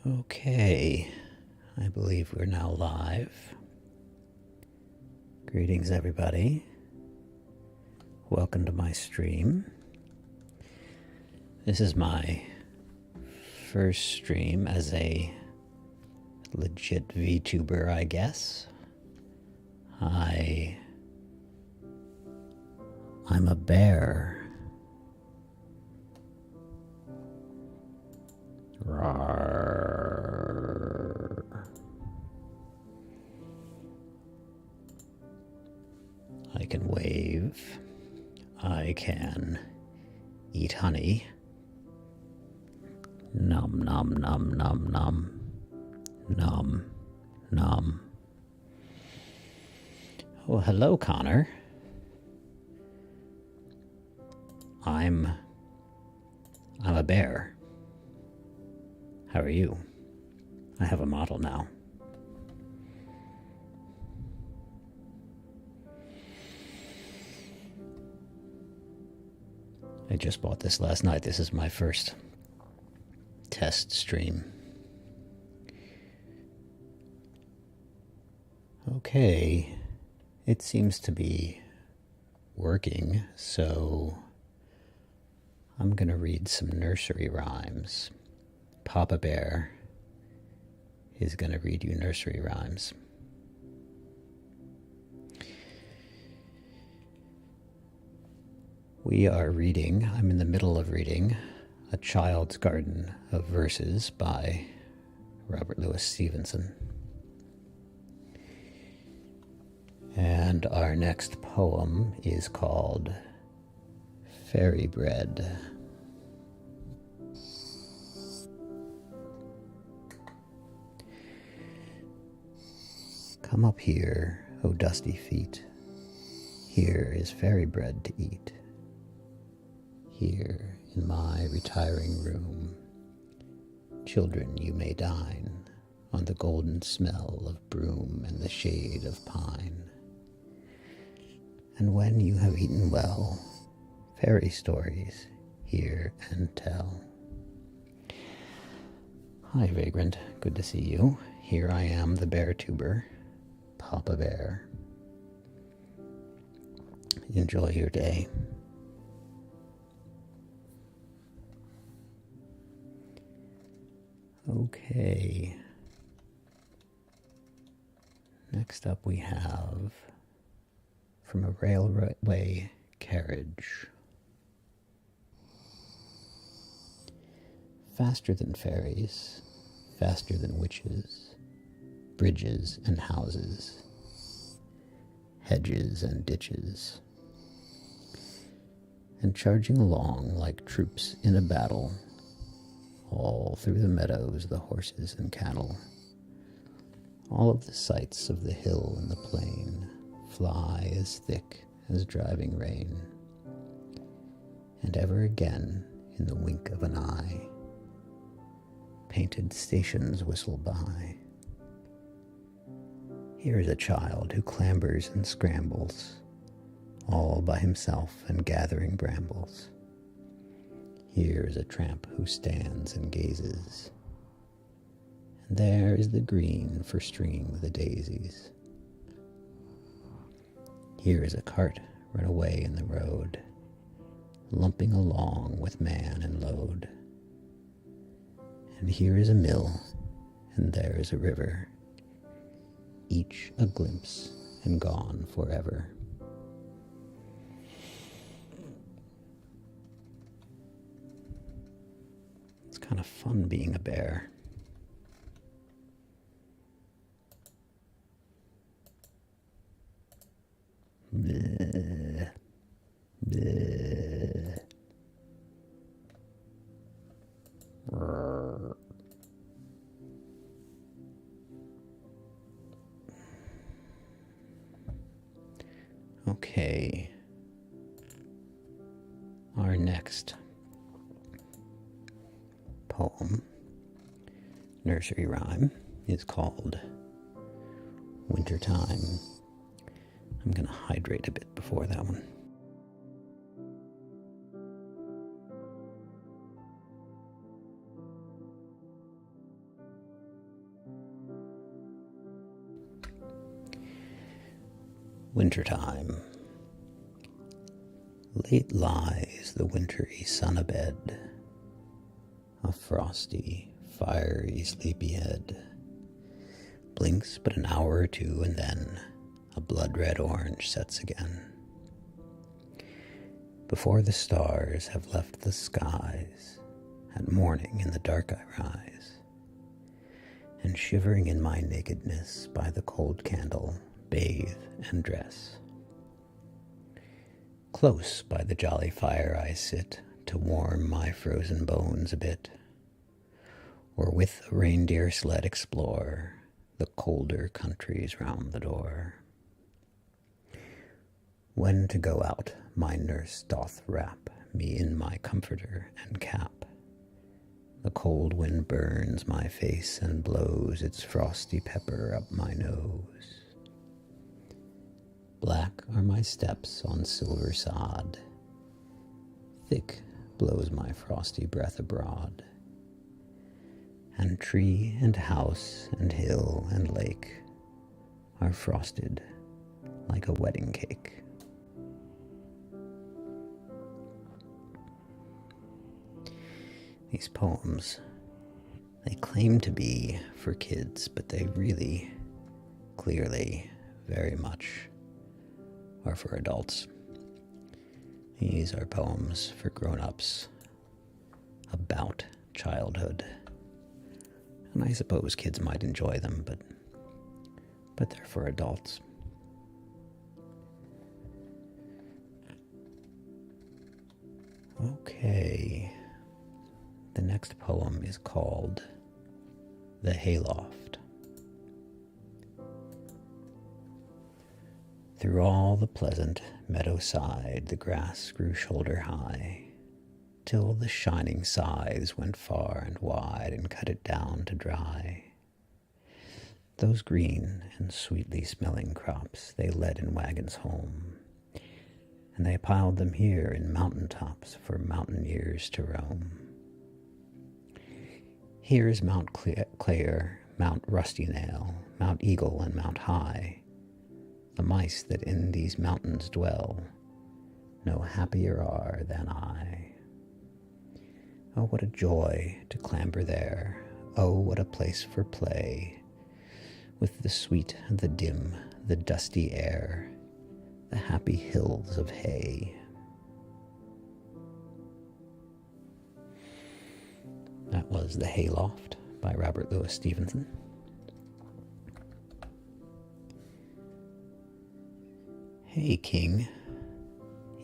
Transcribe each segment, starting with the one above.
Okay, I believe we're now live. Greetings, everybody. Welcome to my stream. This is my first stream as a legit VTuber, I guess. I'm a bear. Rawr. I can wave. I can eat honey. Nom nom nom nom nom. Nom nom. Oh, hello, Connor. I'm a bear. How are you? I have a model now. I just bought this last night. This is my first test stream. Okay, it seems to be working, so I'm gonna read some nursery rhymes. Papa Bear is going to read you nursery rhymes. I'm in the middle of reading A Child's Garden of Verses by Robert Louis Stevenson. And our next poem is called Fairy Bread. Come up here, O dusty feet. Here is fairy bread to eat. Here in my retiring room, children, you may dine on the golden smell of broom and the shade of pine. And when you have eaten well, fairy stories hear and tell. Hi, Vagrant. Good to see you. Here I am, the bear tuber. Papa Bear. Enjoy your day. Okay. Next up we have From a Railway Carriage. Faster than fairies, faster than witches, bridges and houses, hedges and ditches, and charging along like troops in a battle, all through the meadows the horses and cattle, all of the sights of the hill and the plain fly as thick as driving rain, and ever again in the wink of an eye, painted stations whistle by. Here is a child who clambers and scrambles, all by himself and gathering brambles. Here is a tramp who stands and gazes, and there is the green for stringing the daisies. Here is a cart run away in the road, lumping along with man and load. And here is a mill, and there is a river, each a glimpse and gone forever. It's kind of fun being a bear. Bleh. Bleh. Brr. Okay, our next poem, nursery rhyme, is called Wintertime. I'm going to hydrate a bit before that one. Wintertime. Late lies the wintry sun abed, a frosty, fiery sleepyhead. Blinks but an hour or two, and then a blood-red orange sets again. Before the stars have left the skies, at morning in the dark I rise, and shivering in my nakedness by the cold candle, bathe and dress. Close by the jolly fire I sit to warm my frozen bones a bit, or with a reindeer sled explore the colder countries round the door. When to go out, my nurse doth wrap me in my comforter and cap. The cold wind burns my face and blows its frosty pepper up my nose. Black are my steps on silver sod, thick blows my frosty breath abroad, and tree and house and hill and lake are frosted like a wedding cake. These poems, they claim to be for kids, but they really, clearly, very much are for adults. These are poems for grown-ups about childhood. And I suppose kids might enjoy them, but they're for adults. Okay. The next poem is called The Hayloft. Through all the pleasant meadow side the grass grew shoulder high, till the shining scythes went far and wide and cut it down to dry. Those green and sweetly smelling crops they led in wagons home, and they piled them here in mountain tops for mountaineers to roam. Here is Mount Clare, Mount Rusty Nail, Mount Eagle, and Mount High. The mice that in these mountains dwell no happier are than I. Oh, what a joy to clamber there! Oh, what a place for play! With the sweet, the dim, the dusty air, the happy hills of hay. That was The Hayloft by Robert Louis Stevenson. Hey, King.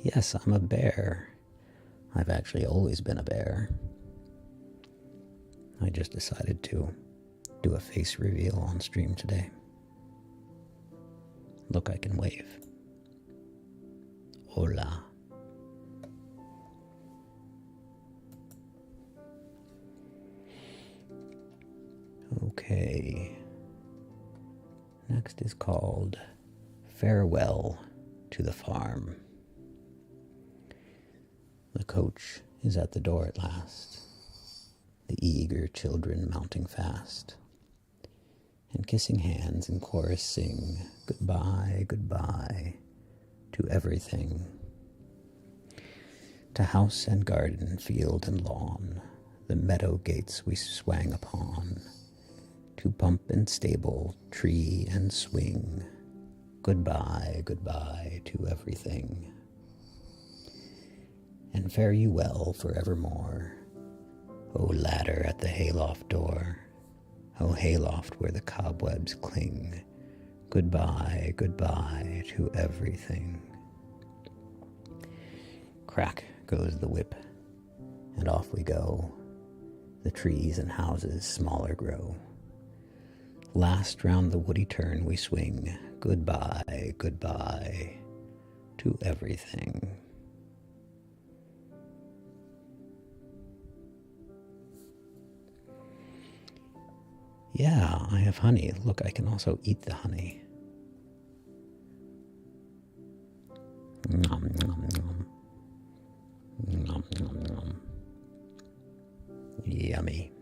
Yes, I'm a bear. I've actually always been a bear. I just decided to do a face reveal on stream today. Look, I can wave. Hola. Okay. Next is called Farewell to the Farm. The coach is at the door at last, the eager children mounting fast, and kissing hands in chorus sing, goodbye, goodbye to everything. To house and garden, field and lawn, the meadow gates we swang upon, to pump and stable, tree and swing, goodbye, goodbye to everything. And fare you well forevermore, O ladder at the hayloft door, O hayloft where the cobwebs cling, goodbye, goodbye to everything. Crack goes the whip, and off we go. The trees and houses smaller grow. Last round the woody turn we swing, goodbye, goodbye to everything. Yeah, I have honey. Look, I can also eat the honey. Nom, nom, nom. Nom, nom, nom. Yummy.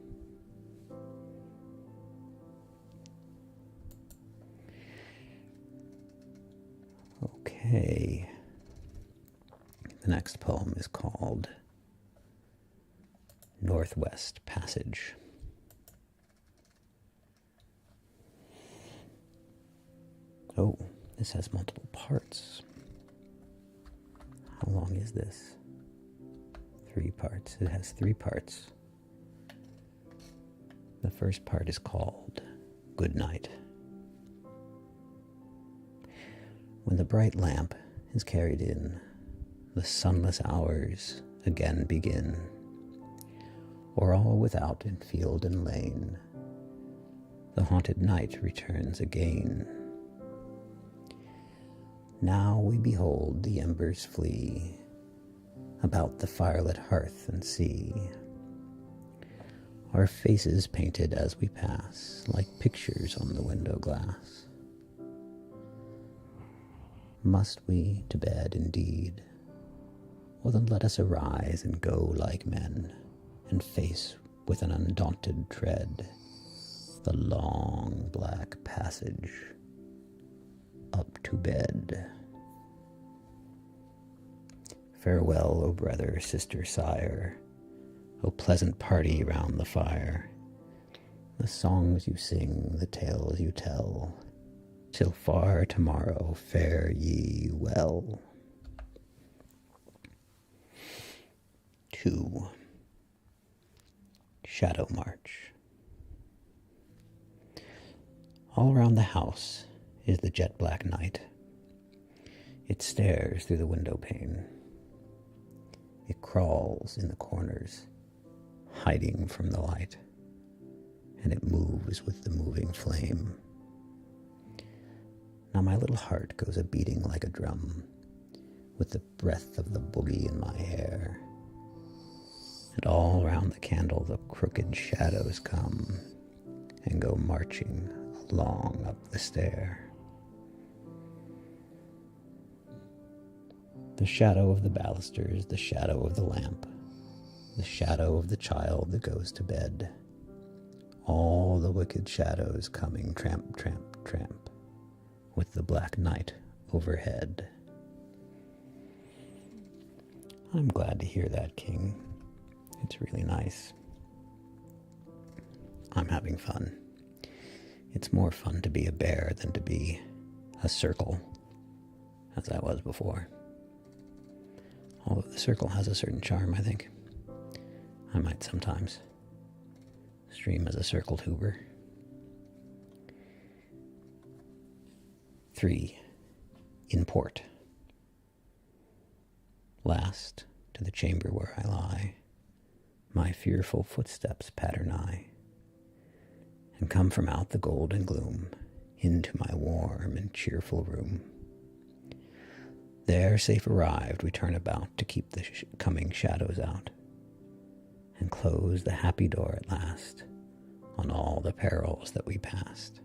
Okay. The next poem is called Northwest Passage. Oh, this has multiple parts. How long is this? 3 parts. It has 3 parts. The first part is called Good Night. When the bright lamp is carried in, the sunless hours again begin, or all without in field and lane, the haunted night returns again. Now we behold the embers flee about the firelit hearth and see our faces painted as we pass, like pictures on the window glass. Must we to bed indeed? Well, then let us arise and go like men, and face with an undaunted tread the long black passage up to bed. Farewell, O brother, sister, sire, O pleasant party round the fire, the songs you sing, the tales you tell, till far tomorrow fare ye well. 2. Shadow March. All round the house is the jet black night. It stares through the window pane. It crawls in the corners, hiding from the light, and it moves with the moving flame. Now my little heart goes a-beating like a drum, with the breath of the boogie in my hair. And all round the candle the crooked shadows come, and go marching along up the stair. The shadow of the balusters, the shadow of the lamp, the shadow of the child that goes to bed, all the wicked shadows coming tramp, tramp, tramp, with the black night overhead. I'm glad to hear that, King. It's really nice. I'm having fun. It's more fun to be a bear than to be a circle, as I was before. Although the circle has a certain charm, I think. I might sometimes stream as a circle tuber. 3. In port. Last, to the chamber where I lie, my fearful footsteps patter nigh, and come from out the golden gloom into my warm and cheerful room. There, safe arrived, we turn about to keep the coming shadows out, and close the happy door at last on all the perils that we passed.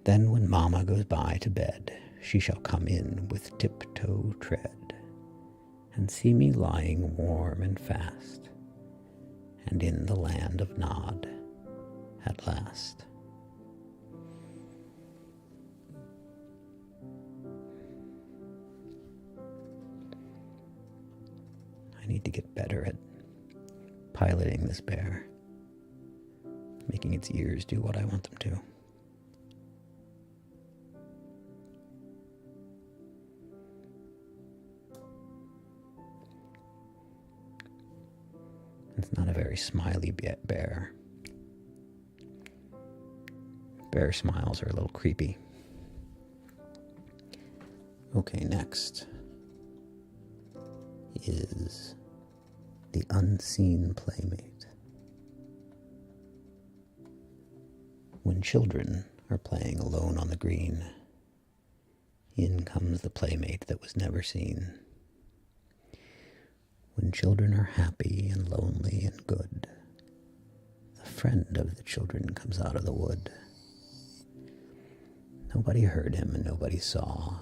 Then when Mamma goes by to bed, she shall come in with tiptoe tread, and see me lying warm and fast, and in the land of Nod at last. I need to get better at piloting this bear, making its ears do what I want them to. It's not a very smiley bear. Bear smiles are a little creepy. Okay, next is The Unseen Playmate. When children are playing alone on the green, in comes the playmate that was never seen. When children are happy and lonely and good, the friend of the children comes out of the wood. Nobody heard him and nobody saw.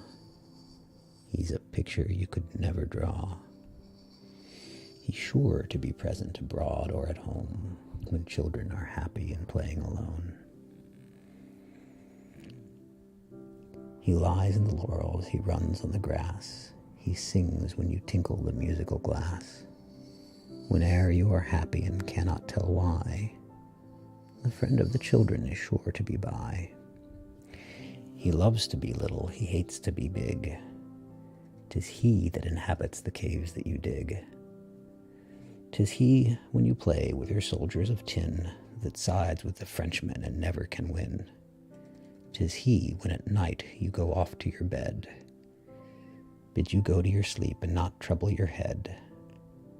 He's a picture you could never draw. He's sure to be present abroad or at home when children are happy and playing alone. He lies in the laurels, he runs on the grass, he sings when you tinkle the musical glass. Whene'er you are happy and cannot tell why, the friend of the children is sure to be by. He loves to be little, he hates to be big. 'Tis he that inhabits the caves that you dig. 'Tis he, when you play with your soldiers of tin, that sides with the Frenchmen and never can win. 'Tis he, when at night you go off to your bed, bids you go to your sleep and not trouble your head,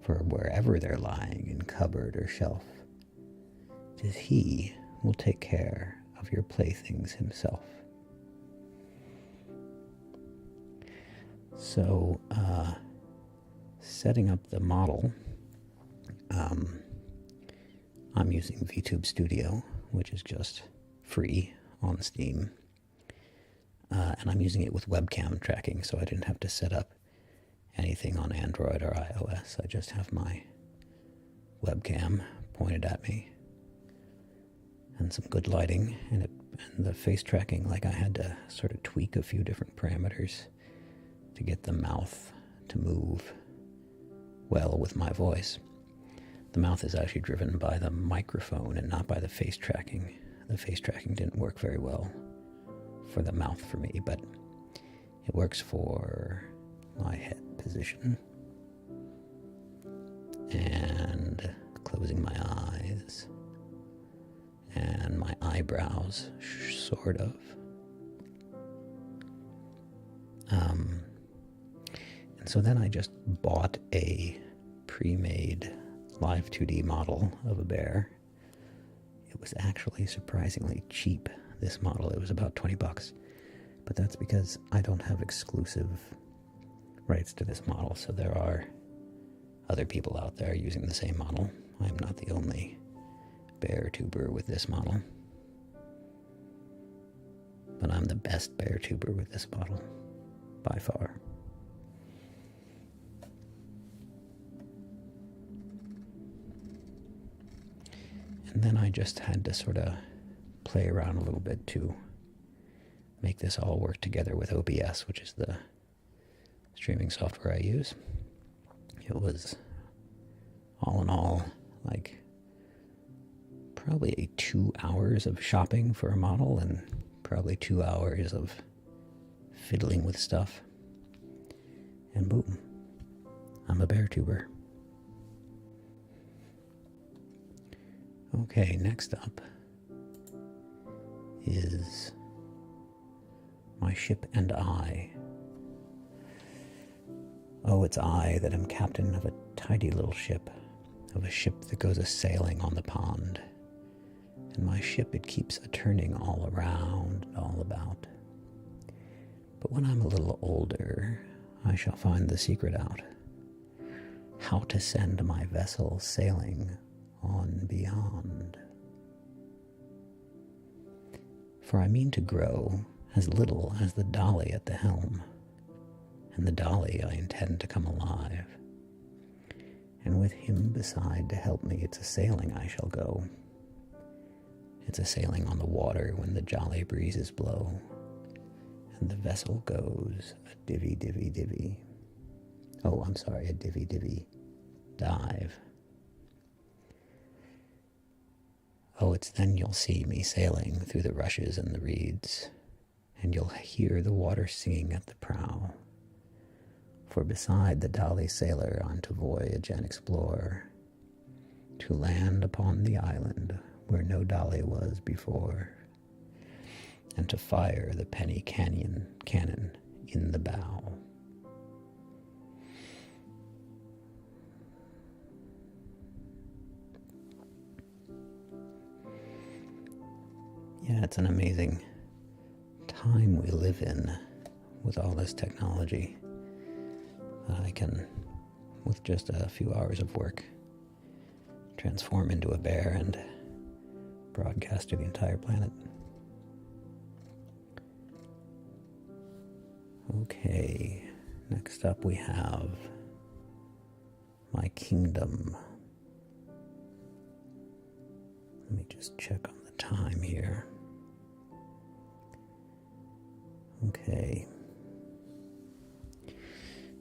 for wherever they're lying, in cupboard or shelf, 'tis he will take care of your playthings himself. So, setting up the model, I'm using VTube Studio, which is just free on Steam, and I'm using it with webcam tracking, so I didn't have to set up anything on Android or iOS. I just have my webcam pointed at me and some good lighting, and the face tracking, like I had to sort of tweak a few different parameters to get the mouth to move well with my voice. The mouth is actually driven by the microphone and not by the face tracking. The face tracking didn't work very well for the mouth for me, but it works for my head position and closing my eyes and my eyebrows, sort of. And so then I just bought a pre-made live 2D model of a bear. It was actually surprisingly cheap, this model. It was about $20, but that's because I don't have exclusive rights to this model, so there are other people out there using the same model. I'm not the only bear tuber with this model, but I'm the best bear tuber with this model, by far. And then I just had to sort of play around a little bit to make this all work together with OBS, which is the streaming software I use. It was, all in all, like probably 2 hours of shopping for a model and probably 2 hours of fiddling with stuff. And boom, I'm a bear tuber. Okay, next up is my ship and I. Oh, it's I that am captain of a tidy little ship, of a ship that goes a-sailing on the pond. And my ship, it keeps a-turning all around and all about. But when I'm a little older, I shall find the secret out, how to send my vessel sailing on beyond. For I mean to grow as little as the dolly at the helm, and the dolly I intend to come alive, and with him beside to help me, it's a-sailing I shall go. It's a-sailing on the water when the jolly breezes blow, and the vessel goes a divvy, divvy, divvy. Oh, I'm sorry, a divvy, divvy dive. Oh, it's then you'll see me sailing through the rushes and the reeds, and you'll hear the water singing at the prow. For beside the dolly sailor I'm to voyage and explore, to land upon the island where no dolly was before, and to fire the penny cannon in the bow. Yeah, it's an amazing time we live in with all this technology. I can, with just a few hours of work, transform into a bear and broadcast to the entire planet. Okay, next up we have my kingdom. Let me just check on the time here. Okay.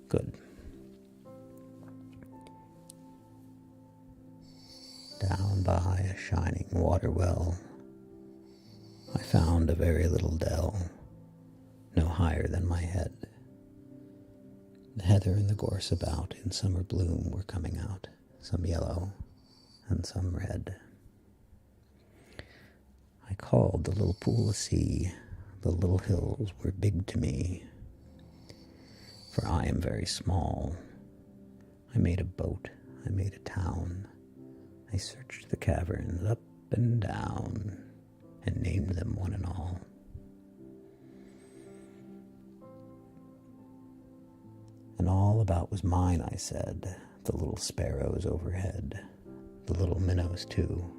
Good. Down by a shining water well, I found a very little dell, no higher than my head. The heather and the gorse about in summer bloom were coming out, some yellow and some red. I called the little pool a sea, the little hills were big to me, for I am very small. I made a boat, I made a town, I searched the caverns up and down, and named them one and all. And all about was mine, I said, the little sparrows overhead, the little minnows too.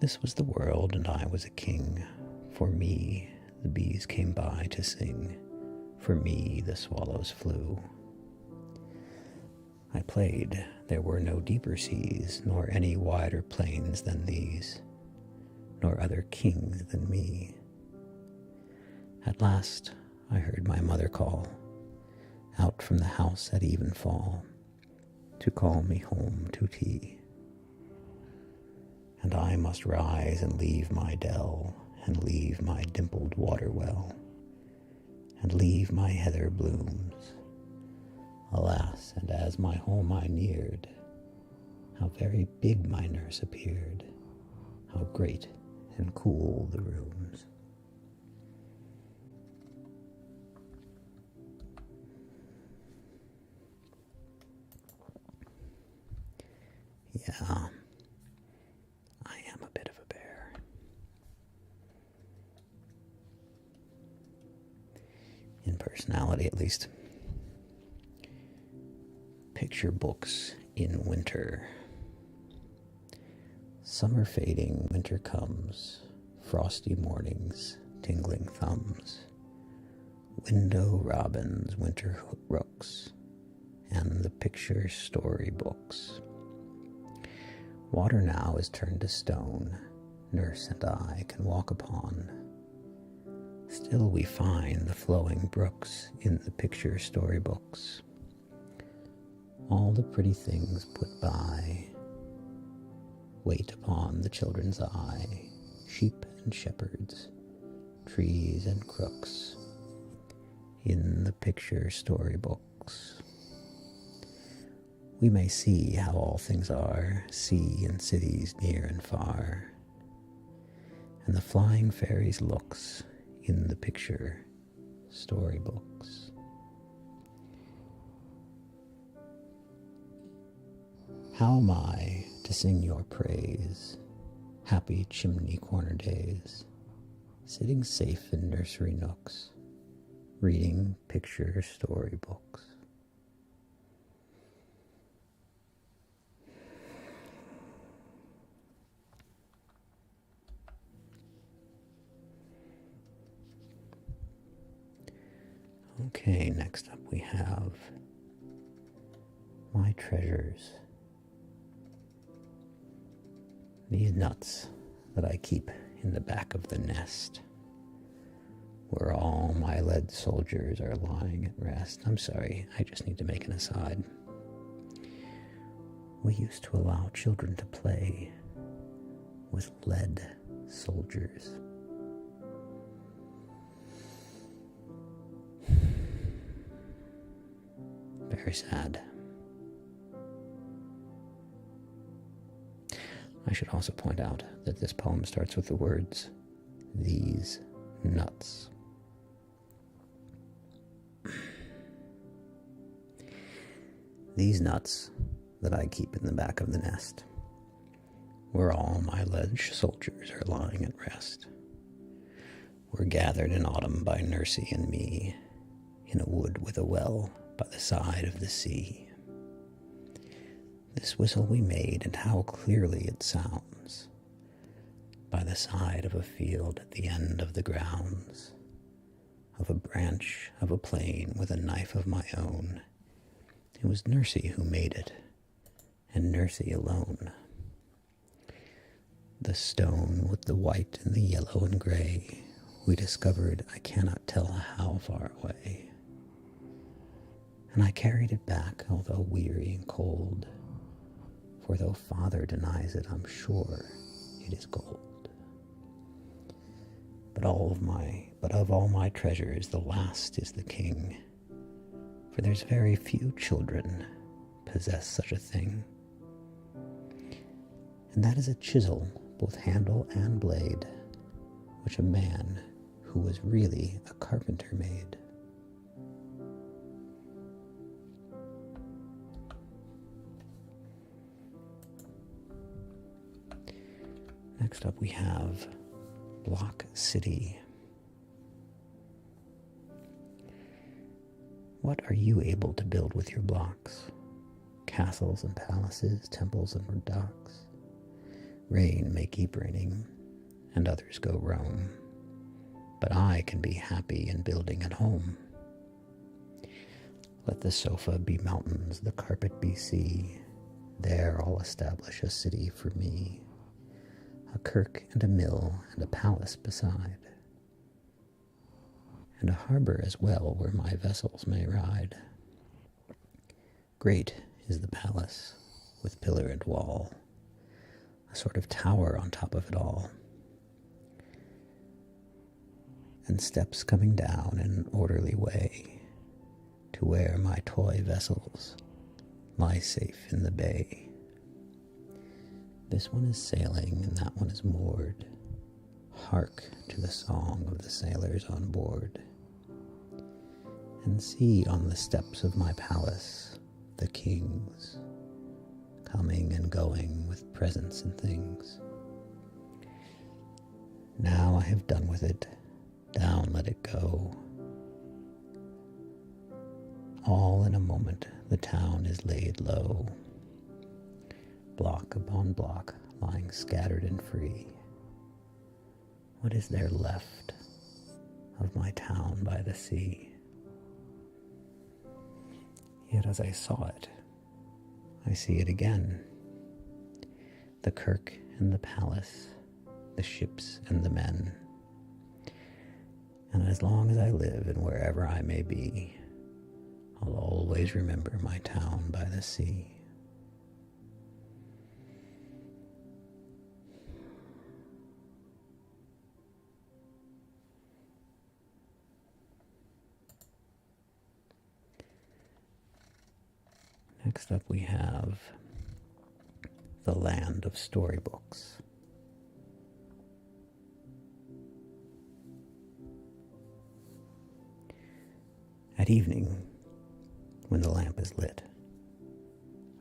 This was the world, and I was a king. For me, the bees came by to sing. For me, the swallows flew. I played, there were no deeper seas, nor any wider plains than these, nor other kings than me. At last, I heard my mother call, out from the house at evenfall, to call me home to tea. And I must rise and leave my dell, and leave my dimpled water well, and leave my heather blooms. Alas, and as my home I neared, how very big my nurse appeared, how great and cool the rooms. Yeah, I am a bit of a bear. In personality, at least. Picture books in winter. Summer fading, winter comes, frosty mornings, tingling thumbs, window robins, winter rooks, and the picture story books. Water now is turned to stone, nurse and I can walk upon. Still we find the flowing brooks in the picture storybooks. All the pretty things put by wait upon the children's eye, sheep and shepherds, trees and crooks, in the picture storybooks. We may see how all things are, sea and cities near and far, and the flying fairies' looks in the picture storybooks. How am I to sing your praise, happy chimney corner days, sitting safe in nursery nooks, reading picture storybooks? Okay, next up we have my treasures. These nuts that I keep in the back of the nest, where all my lead soldiers are lying at rest. I'm sorry, I just need to make an aside. We used to allow children to play with lead soldiers. Very sad. I should also point out that this poem starts with the words, "these nuts." These nuts that I keep in the back of the nest, where all my lead soldiers are lying at rest, were gathered in autumn by Nursey and me, in a wood with a well by the side of the sea. This whistle we made, and how clearly it sounds, by the side of a field at the end of the grounds, of a branch of a plane with a knife of my own. It was Nursey who made it, and Nursey alone. The stone with the white and the yellow and gray we discovered I cannot tell how far away, and I carried it back, although weary and cold, for though Father denies it, I'm sure it is gold. But of all my treasures, the last is the king, for there's very few children possess such a thing. And that is a chisel, both handle and blade, which a man who was really a carpenter made. Next up we have Block City. What are you able to build with your blocks? Castles and palaces, temples and redoubts. Rain may keep raining, and others go roam, but I can be happy in building at home. Let the sofa be mountains, the carpet be sea. There I'll establish a city for me, a kirk and a mill and a palace beside, and a harbor as well where my vessels may ride. Great is the palace, with pillar and wall, a sort of tower on top of it all, and steps coming down in an orderly way to where my toy vessels lie safe in the bay. This one is sailing and that one is moored. Hark to the song of the sailors on board, and see on the steps of my palace the kings coming and going with presents and things. Now I have done with it, down let it go. All in a moment the town is laid low, block upon block lying scattered and free. What is there left of my town by the sea? Yet as I saw it, I see it again. The kirk and the palace, the ships and the men. And as long as I live and wherever I may be, I'll always remember my town by the sea. Next up we have The Land of Storybooks. At evening, when the lamp is lit,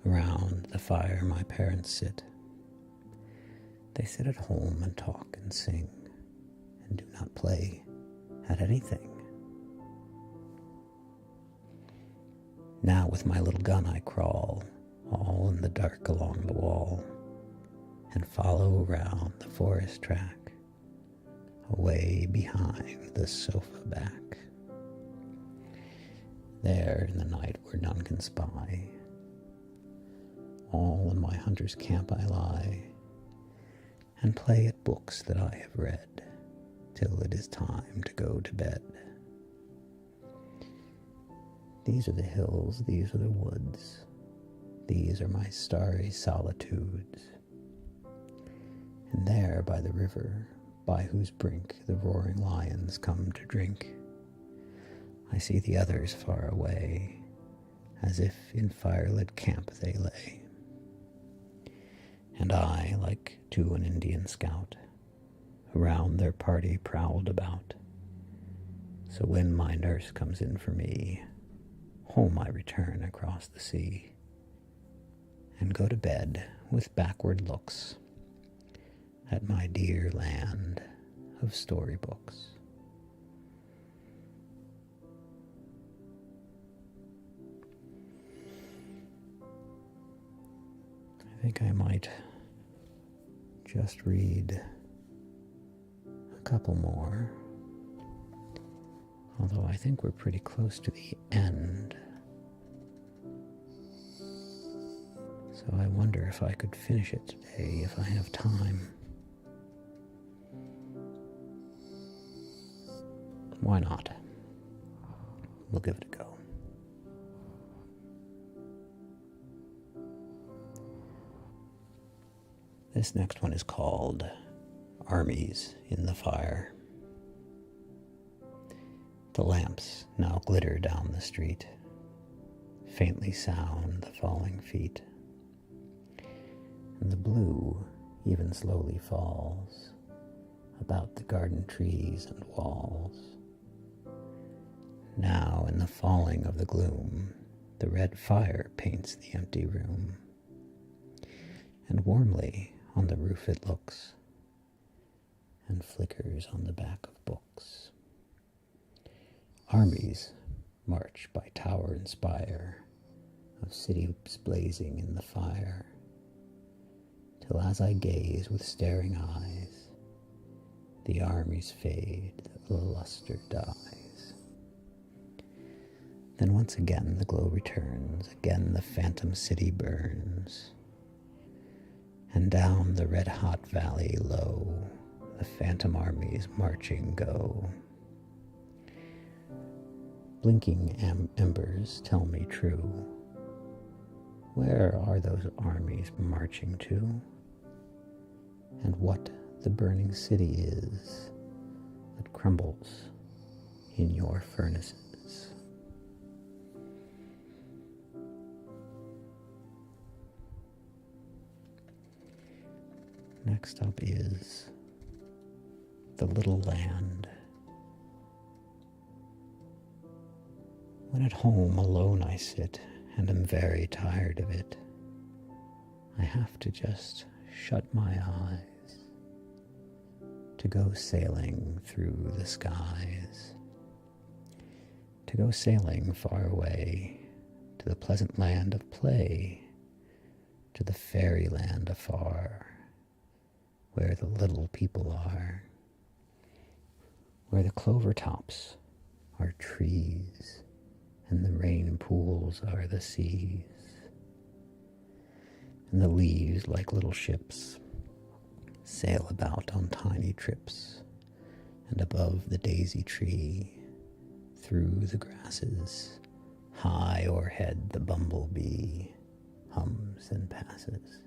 around the fire my parents sit. They sit at home and talk and sing, and do not play at anything. Now with my little gun I crawl, all in the dark along the wall, and follow around the forest track, away behind the sofa back. There in the night where none can spy, all in my hunter's camp I lie, and play at books that I have read, till it is time to go to bed. These are the hills, these are the woods, these are my starry solitudes. And there by the river, by whose brink the roaring lions come to drink, I see the others far away, as if in firelit camp they lay. And I, like to an Indian scout, around their party prowled about. So when my nurse comes in for me, home I return across the sea, and go to bed with backward looks at my dear land of storybooks. I think I might just read a couple more, although I think we're pretty close to the end. So I wonder if I could finish it today if I have time. why not? We'll give it a go. This next one is called Armies in the Fire. The lamps now glitter down the street, faintly sound the falling feet, and the blue even slowly falls about the garden trees and walls. Now in the falling of the gloom, the red fire paints the empty room, and warmly on the roof it looks, and flickers on the back of books. Armies march by tower and spire of cities blazing in the fire, till as I gaze with staring eyes, the armies fade, the luster dies. Then once again the glow returns, again the phantom city burns, and down the red-hot valley low, the phantom armies marching go. Blinking embers tell me true, where are those armies marching to? And what the burning city is that crumbles in your furnaces. Next up is The Little Land. When at home alone I sit and am very tired of it, I have to just shut my eyes to go sailing through the skies, to go sailing far away to the pleasant land of play, to the fairyland afar, where the little people are, where the clover tops are trees, and the rain pools are the seas, and the leaves, like little ships, sail about on tiny trips, and above the daisy tree, through the grasses, high o'erhead the bumblebee hums and passes.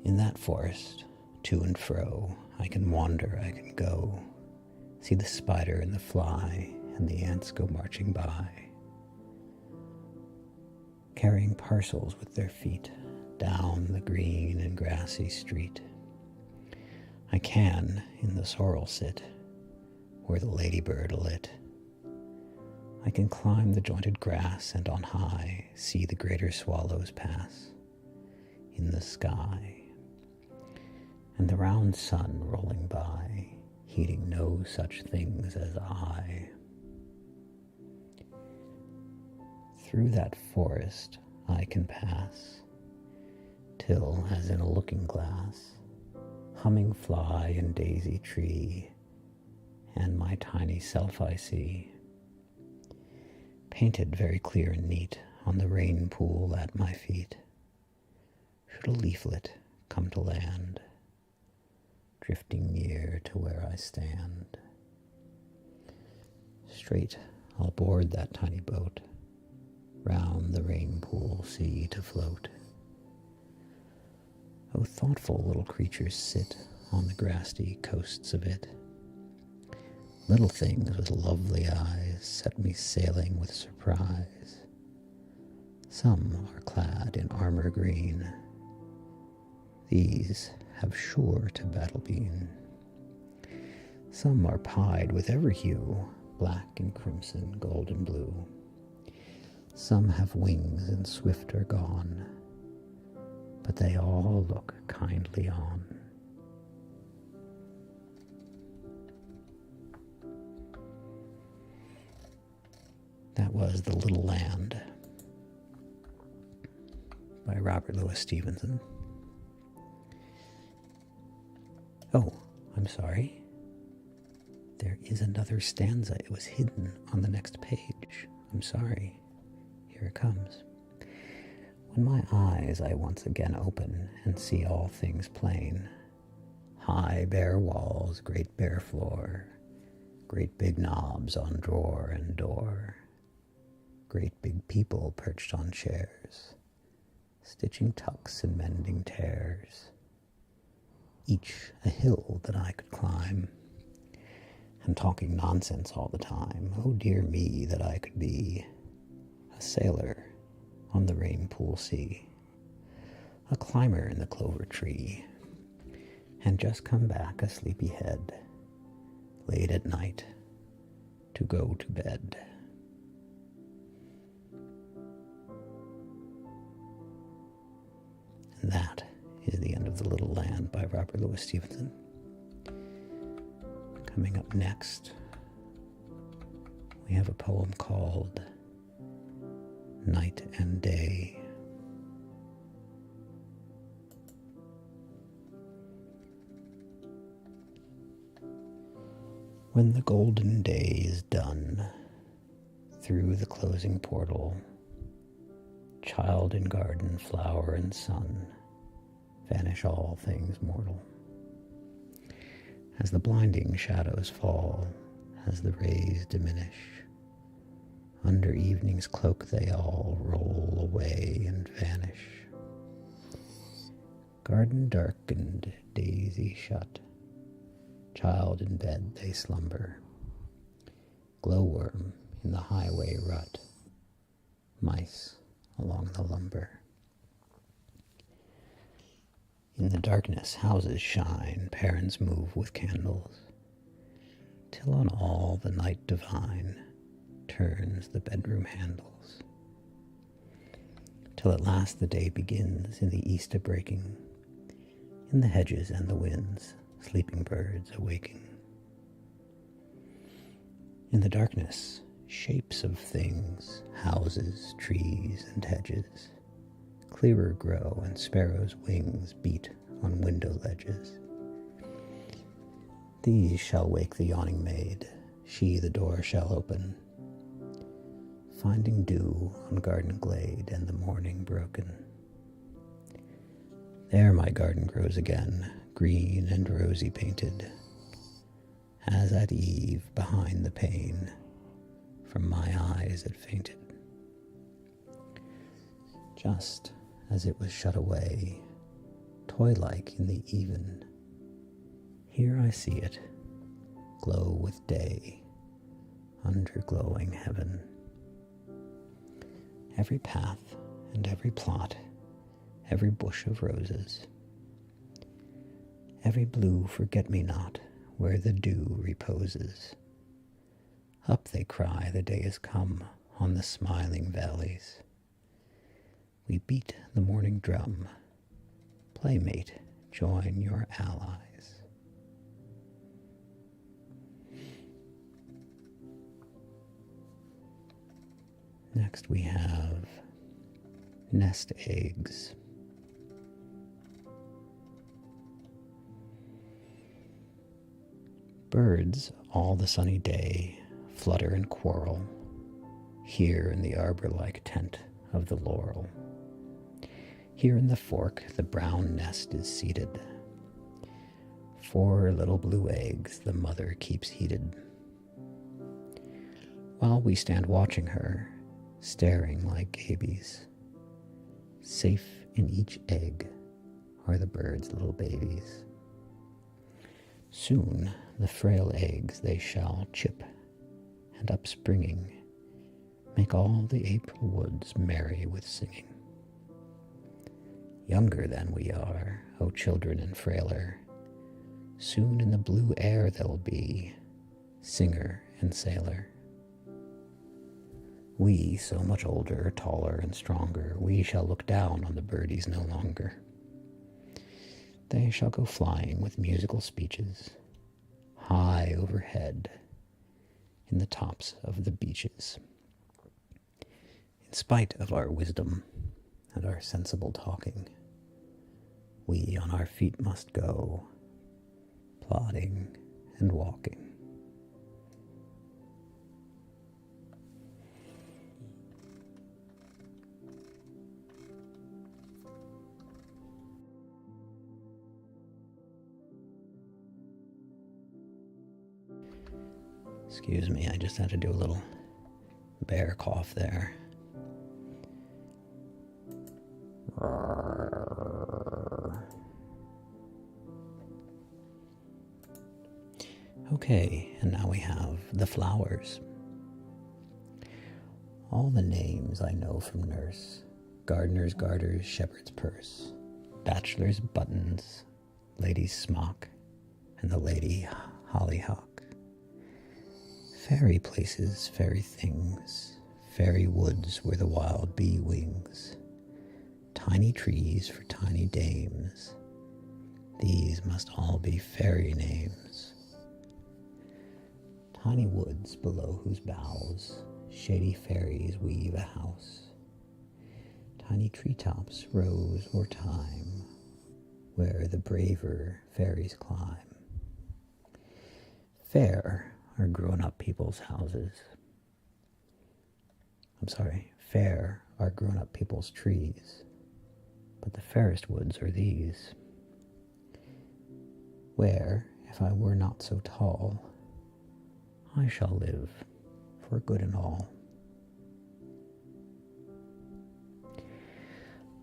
In that forest, to and fro, I can wander, I can go, see the spider and the fly, and the ants go marching by, carrying parcels with their feet down the green and grassy street. I can in the sorrel sit, where the ladybird alit. I can climb the jointed grass and on high see the greater swallows pass in the sky, and the round sun rolling by, heeding no such things as I. Through that forest I can pass, till, as in a looking glass, humming fly and daisy tree, and my tiny self I see, painted very clear and neat on the rain pool at my feet. Should a leaflet come to land, drifting near to where I stand, straight I'll board that tiny boat, round the rain pool sea to float. Oh, thoughtful little creatures sit on the grassy coasts of it. Little things with lovely eyes set me sailing with surprise. Some are clad in armor green, these have sure to battle been. Some are pied with every hue, black and crimson, gold and blue. Some have wings and swift are gone, but they all look kindly on. That was The Little Land by Robert Louis Stevenson. Oh, I'm sorry. There is another stanza. It was hidden on the next page. I'm sorry. Here it comes. When my eyes I once again open and see all things plain, High bare walls, great bare floor, great big knobs on drawer and door, great big people perched on chairs, stitching tucks and mending tears, each a hill that I could climb, and talking nonsense all the time. Oh dear me, that I could be a sailor on the rain-pool sea, a climber in the clover tree, and just come back a sleepy head, late at night, to go to bed. And that is the end of The Little Land by Robert Louis Stevenson. Coming up next, we have a poem called Night and Day. When the golden day is done, through the closing portal, child and garden, flower and sun, vanish all things mortal. As the blinding shadows fall, as the rays diminish, under evening's cloak they all roll away and vanish. Garden darkened, daisy shut, child in bed they slumber, glowworm in the highway rut, mice along the lumber. In the darkness houses shine, parents move with candles, till on all the night divine turns the bedroom handles, till at last the day begins in the east a-breaking, in the hedges and the winds, sleeping birds awaking. In the darkness, shapes of things, houses, trees, and hedges, clearer grow, and sparrows' wings beat on window ledges. These shall wake the yawning maid, she the door shall open, finding dew on garden glade and the morning broken. There my garden grows again, green and rosy painted, as at eve behind the pane, from my eyes it fainted. Just as it was shut away, toy-like in the even, here I see it, glow with day, under glowing heaven. Every path and every plot, every bush of roses, every blue forget-me-not where the dew reposes. Up they cry, the day is come on the smiling valleys. We beat the morning drum. Playmate, join your allies. Next we have Nest Eggs. Birds all the sunny day flutter and quarrel here in the arbor-like tent of the laurel. Here in the fork the brown nest is seated. 4 little blue eggs the mother keeps heated. While we stand watching her, staring like babies, safe in each egg are the bird's little babies. Soon the frail eggs they shall chip, and upspringing, make all the April woods merry with singing. Younger than we are, O children, and frailer, soon in the blue air they'll be, singer and sailor. We, so much older, taller, and stronger, we shall look down on the birdies no longer. They shall go flying with musical speeches, high overhead, in the tops of the beeches. In spite of our wisdom and our sensible talking, we on our feet must go, plodding and walking. Excuse me, I just had to do a little bear cough there. Okay, and now we have the flowers. All the names I know from nurse: gardener's garters, shepherd's purse, bachelor's buttons, lady's smock, and the lady hollyhock. Fairy places, fairy things, fairy woods where the wild bee wings, tiny trees for tiny dames, these must all be fairy names. Tiny woods below whose boughs shady fairies weave a house, tiny treetops, rose or thyme, where the braver fairies climb. Fair are grown-up people's houses. Fair are grown-up people's trees, but the fairest woods are these, where, if I were not so tall, I shall live for good and all.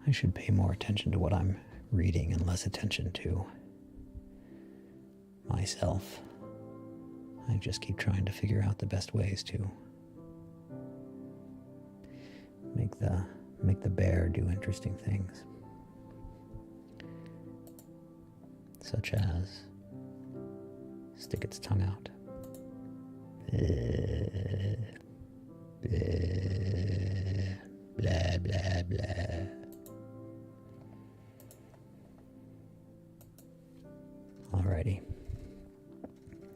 I should pay more attention to what I'm reading and less attention to myself. I just keep trying to figure out the best ways to make the bear do interesting things. Such as stick its tongue out. Blah, blah, blah. Alrighty.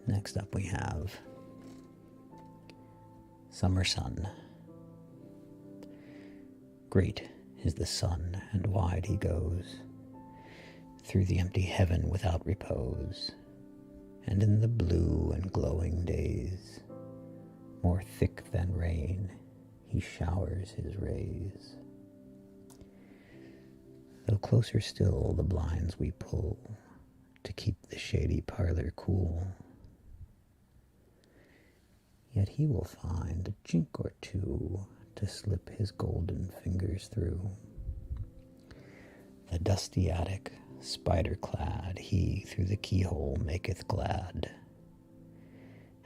Next up we have Summer Sun. Great is the sun, and wide he goes through the empty heaven without repose, and in the blue and glowing days, more thick than rain, he showers his rays. Though closer still the blinds we pull to keep the shady parlor cool, yet he will find a chink or two to slip his golden fingers through. The dusty attic, spider-clad, he through the keyhole maketh glad,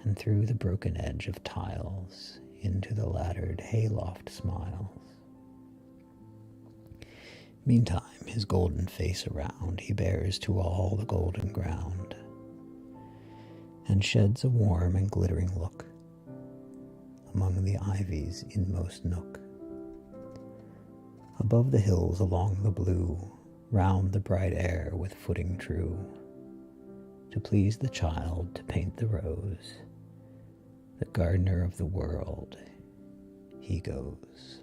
and through the broken edge of tiles into the laddered hayloft smiles. Meantime, his golden face around he bears to all the golden ground, and sheds a warm and glittering look among the ivy's inmost nook. Above the hills along the blue, round the bright air with footing true, to please the child, to paint the rose, the gardener of the world, he goes.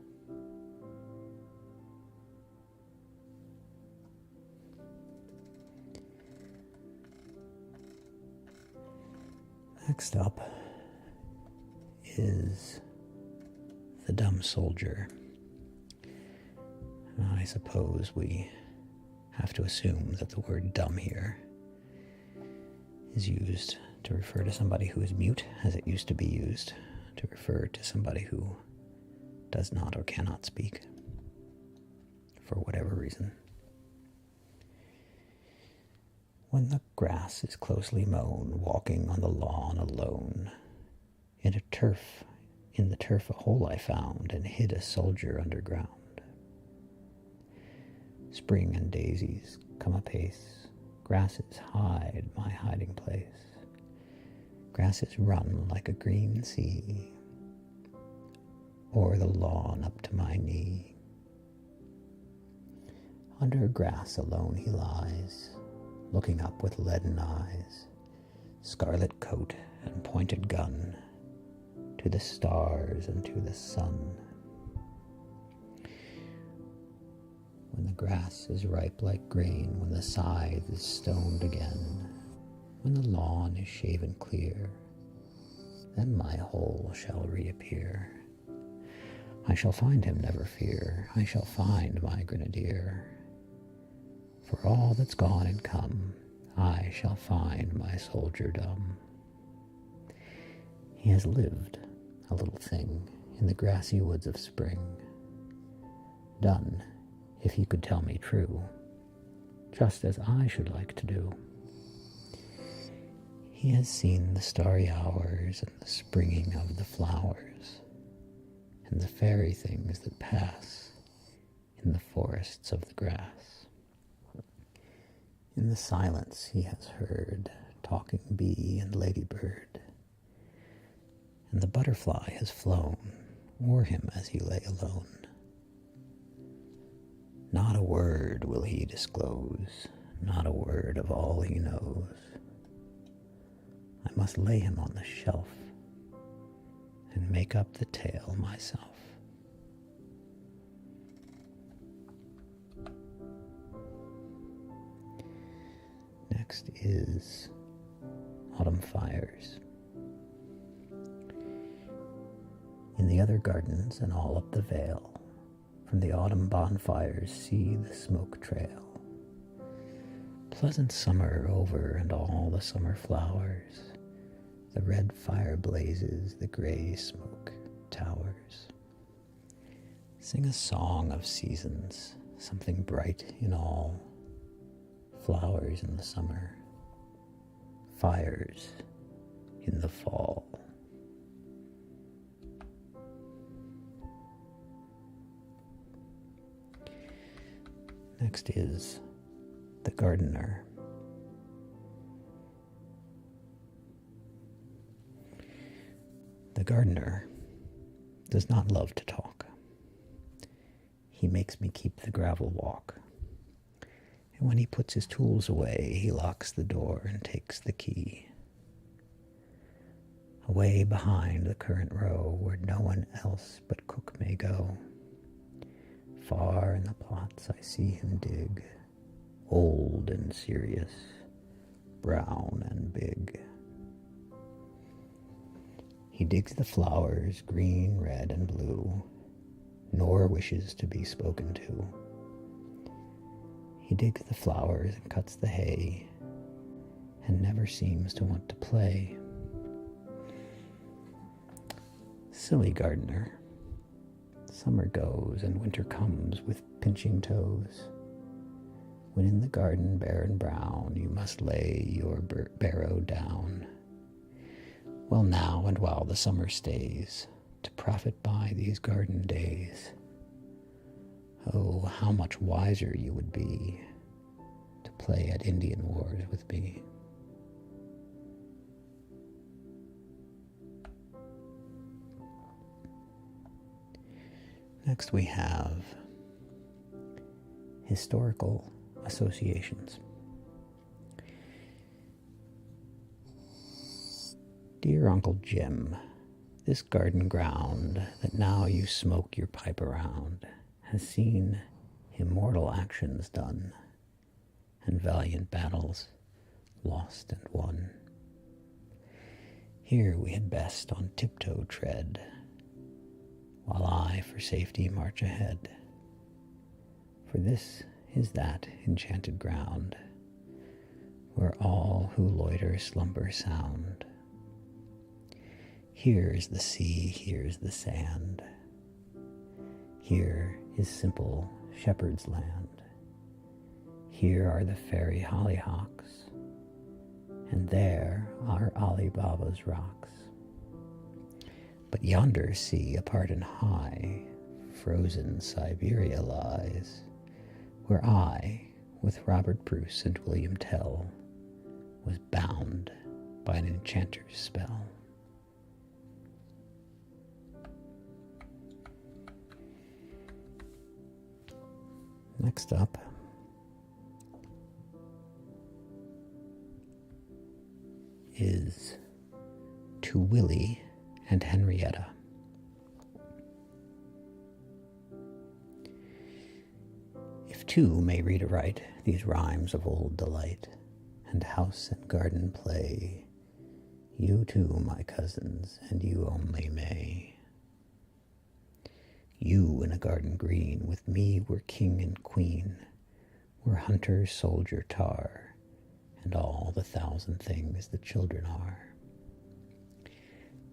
Next up is The Dumb Soldier. And I suppose we have to assume that the word dumb here is used to refer to somebody who is mute, as it used to be used to refer to somebody who does not or cannot speak, for whatever reason. When the grass is closely mown, walking on the lawn alone, in the turf a hole I found, and hid a soldier underground. Spring and daisies come apace, grasses hide my hiding place, grasses run like a green sea, o'er the lawn up to my knee. Under grass alone he lies, looking up with leaden eyes, scarlet coat and pointed gun, to the stars and to the sun. When the grass is ripe like grain, when the scythe is stoned again, when the lawn is shaven clear, then my hole shall reappear. I shall find him, never fear, I shall find my grenadier. For all that's gone and come, I shall find my soldierdom. He has lived, a little thing, in the grassy woods of spring, done, if he could tell me true, just as I should like to do. He has seen the starry hours and the springing of the flowers, and the fairy things that pass in the forests of the grass. In the silence he has heard talking bee and ladybird, and the butterfly has flown o'er him as he lay alone. Not a word will he disclose, not a word of all he knows. I must lay him on the shelf and make up the tale myself. Next is Autumn Fires. In the other gardens and all up the vale, from the autumn bonfires see the smoke trail. Pleasant summer over and all the summer flowers, the red fire blazes, the gray smoke towers. Sing a song of seasons, something bright in all, flowers in the summer, fires in the fall. Next is The Gardener. The gardener does not love to talk. He makes me keep the gravel walk. And when he puts his tools away, he locks the door and takes the key. Away behind the currant row where no one else but cook may go. Far in the plots I see him dig, old and serious, brown and big. He digs the flowers, green, red, and blue, nor wishes to be spoken to. He digs the flowers and cuts the hay, and never seems to want to play. Silly gardener, summer goes and winter comes with pinching toes. When in the garden bare and brown, you must lay your barrow down. Well now, and while the summer stays, to profit by these garden days, oh, how much wiser you would be to play at Indian wars with me. Next we have historical associations. Dear Uncle Jim, this garden ground that now you smoke your pipe around has seen immortal actions done and valiant battles lost and won. Here we had best on tiptoe tread, while I for safety march ahead. For this is that enchanted ground, where all who loiter slumber sound. Here is the sea, here's the sand. Here is simple shepherd's land. Here are the fairy hollyhocks, and there are Ali Baba's rocks. But yonder sea, apart and high, frozen Siberia lies, where I, with Robert Bruce and William Tell, was bound by an enchanter's spell. Next up is To Willie and Henrietta. If two may read aright these rhymes of old delight, and house and garden play, you too, my cousins, and you only may. You in a garden green, with me were king and queen, were hunter, soldier, tar, and all the thousand things that children are.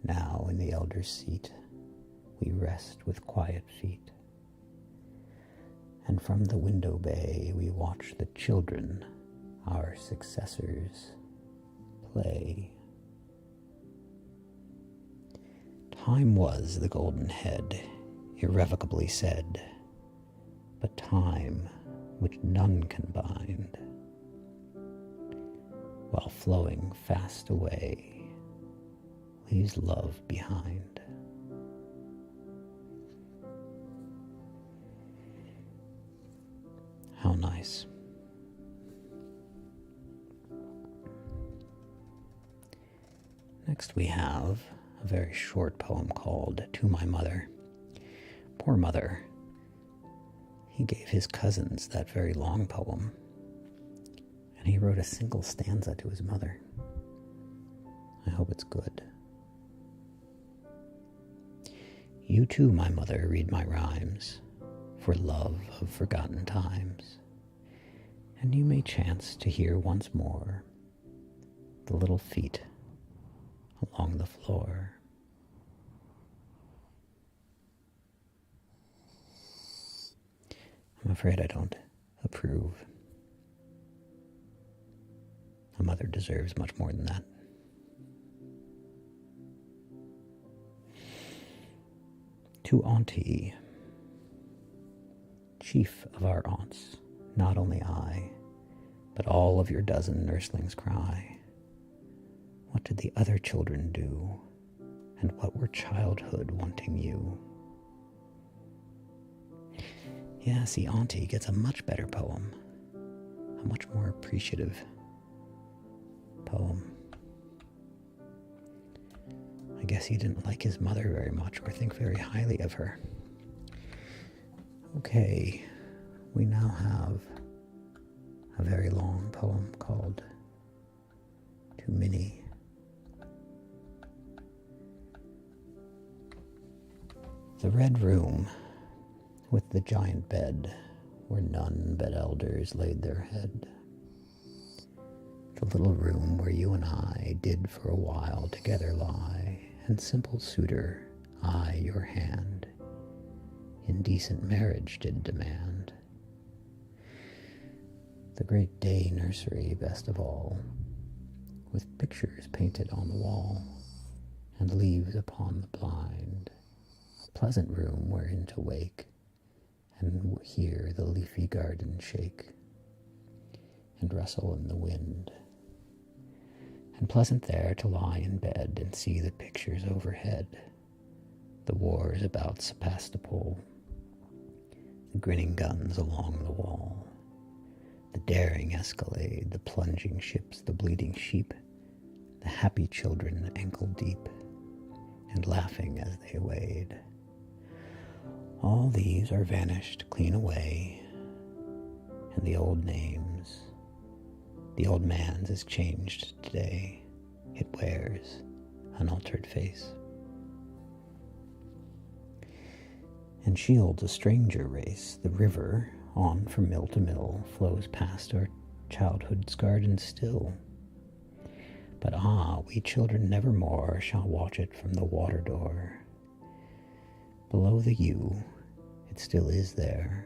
Now in the elder's seat we rest with quiet feet, and from the window bay we watch the children, our successors, play. Time was the golden head, irrevocably said, but time which none can bind, while flowing fast away, leaves love behind. How nice. Next we have a very short poem called To My Mother. Poor mother. He gave his cousins that very long poem, and he wrote a single stanza to his mother. I hope it's good. You too, my mother, read my rhymes, for love of forgotten times, and you may chance to hear once more the little feet along the floor. I'm afraid I don't approve. A mother deserves much more than that. To Auntie, chief of our aunts, not only I, but all of your dozen nurslings cry. What did the other children do, and what were childhood wanting you? Yeah, see, Auntie gets a much better poem, a much more appreciative poem. I guess he didn't like his mother very much or think very highly of her. Okay, we now have a very long poem called To Minnie. The red room with the giant bed where none but elders laid their head. The little room where you and I did for a while together lie, and simple suitor, I your hand, in decent marriage did demand. The great day nursery, best of all, with pictures painted on the wall, and leaves upon the blind, a pleasant room wherein to wake, and hear the leafy garden shake, and rustle in the wind. And pleasant there to lie in bed and see the pictures overhead, the wars about Sebastopol, the grinning guns along the wall, the daring escalade, the plunging ships, the bleeding sheep, the happy children ankle deep, and laughing as they wade. All these are vanished clean away, and the old names, the old man's is changed today. It wears an altered face, and shields a stranger race. The river, on from mill to mill, flows past our childhood's garden still. But we children nevermore shall watch it from the water door. Below the yew, it still is there.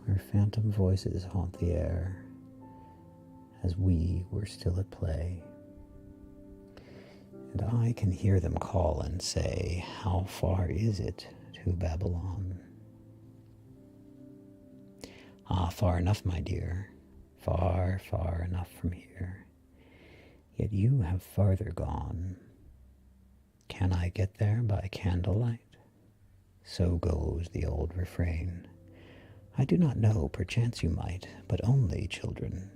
Our phantom voices haunt the air, as we were still at play. And I can hear them call and say, how far is it to Babylon? Far enough, my dear, far, far enough from here. Yet you have farther gone. Can I get there by candlelight? So goes the old refrain. I do not know, perchance you might, but only, children,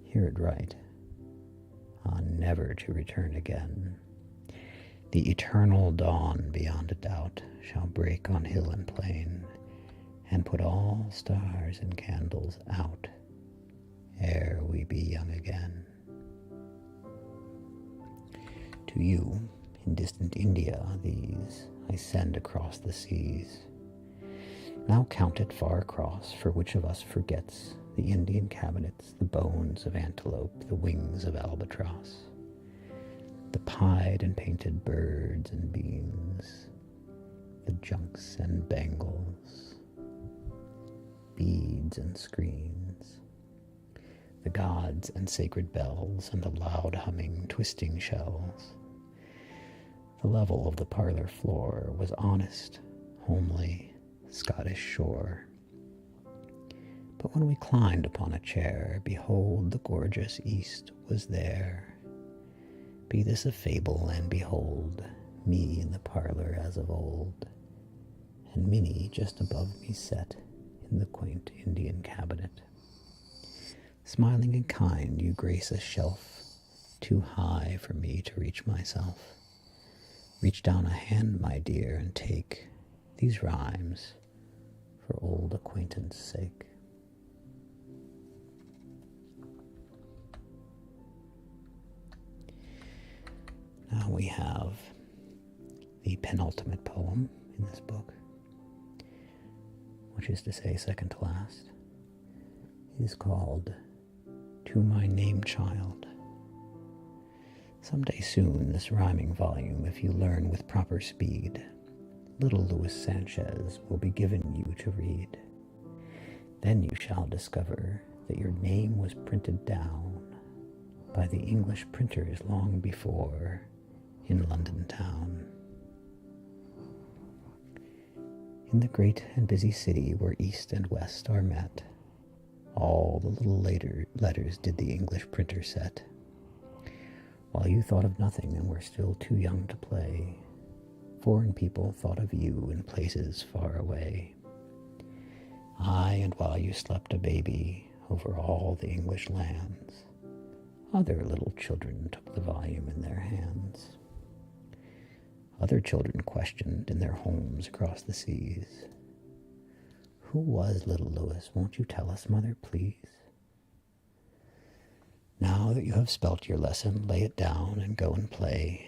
hear it right. Never to return again. The eternal dawn, beyond a doubt, shall break on hill and plain, and put all stars and candles out, ere we be young again. To you, in distant India, these I send across the seas. Now count it far across, for which of us forgets the Indian cabinets, the bones of antelope, the wings of albatross? the pied and painted birds and beans, the junks and bangles, beads and screens, the gods and sacred bells and the loud humming twisting shells. The level of the parlor floor was honest, homely, Scottish shore. But when we climbed upon a chair, behold, the gorgeous east was there. Be this a fable, and behold, me in the parlor as of old, and Minnie just above me set in the quaint Indian cabinet. Smiling and kind, you grace a shelf too high for me to reach myself. Reach down a hand, my dear, and take these rhymes for old acquaintance' sake. Now we have the penultimate poem in this book, which is to say second to last. It is called To My Name Child. Someday soon, this rhyming volume, if you learn with proper speed, little Louis Sanchez will be given you to read. Then you shall discover that your name was printed down by the English printers long before in London town. In the great and busy city where east and west are met, all the little later letters did the English printer set. While you thought of nothing and were still too young to play, foreign people thought of you in places far away. Aye, and while you slept a baby over all the English lands, other little children took the volume in their hands. Other children questioned in their homes across the seas, "Who was little Louis? Won't you tell us, mother, please?" Now that you have spelt your lesson, lay it down and go and play,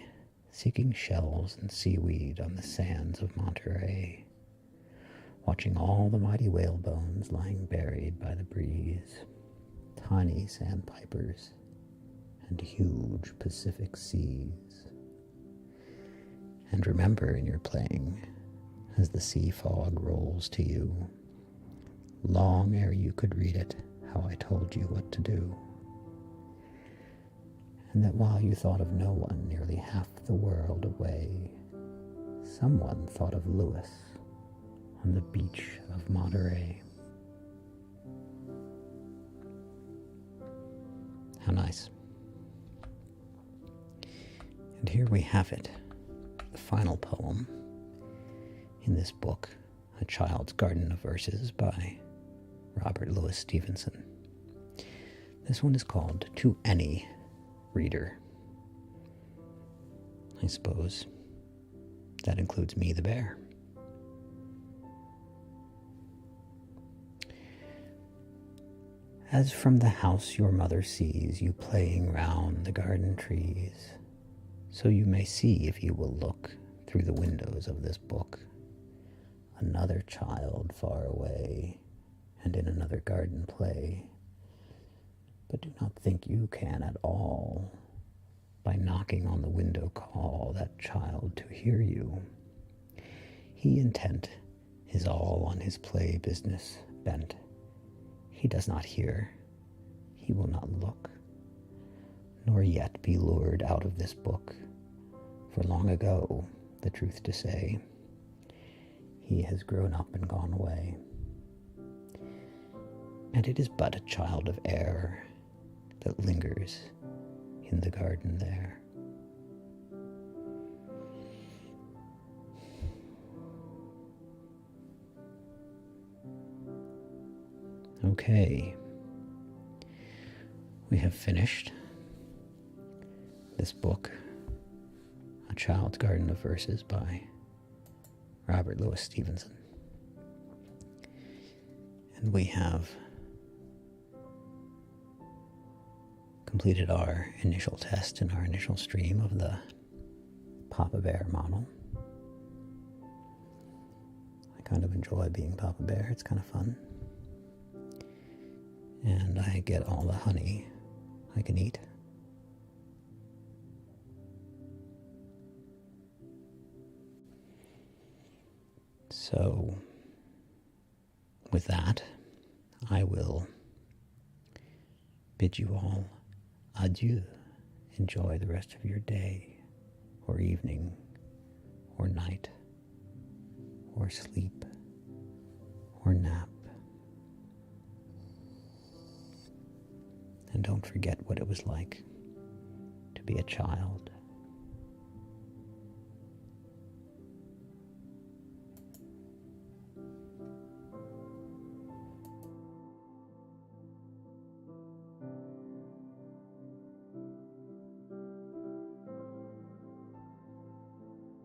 seeking shells and seaweed on the sands of Monterey, watching all the mighty whale bones lying buried by the breeze, tiny sandpipers, and huge Pacific seas. And remember in your playing, as the sea fog rolls to you, long ere you could read it, how I told you what to do. And that while you thought of no one nearly half the world away, someone thought of Louis on the beach of Monterey. How nice. And here we have it, the final poem in this book, A Child's Garden of Verses by Robert Louis Stevenson. This one is called To Any Reader. I suppose that includes me, the bear. As from the house your mother sees you playing round the garden trees, so you may see, if you will look through the windows of this book, another child far away and in another garden play. But do not think you can at all, by knocking on the window, call that child to hear you. He intent is all on his play business bent. He does not hear, he will not look, nor yet be lured out of this book, for long ago, the truth to say, he has grown up and gone away. And it is but a child of air that lingers in the garden there. Okay, we have finished this book, A Child's Garden of Verses by Robert Louis Stevenson. And we have completed our initial test and our initial stream of the Papa Bear model. I kind of enjoy being Papa Bear, it's kind of fun. And I get all the honey I can eat. So, with that, I will bid you all adieu. Enjoy the rest of your day, or evening, or night, or sleep, or nap. And don't forget what it was like to be a child.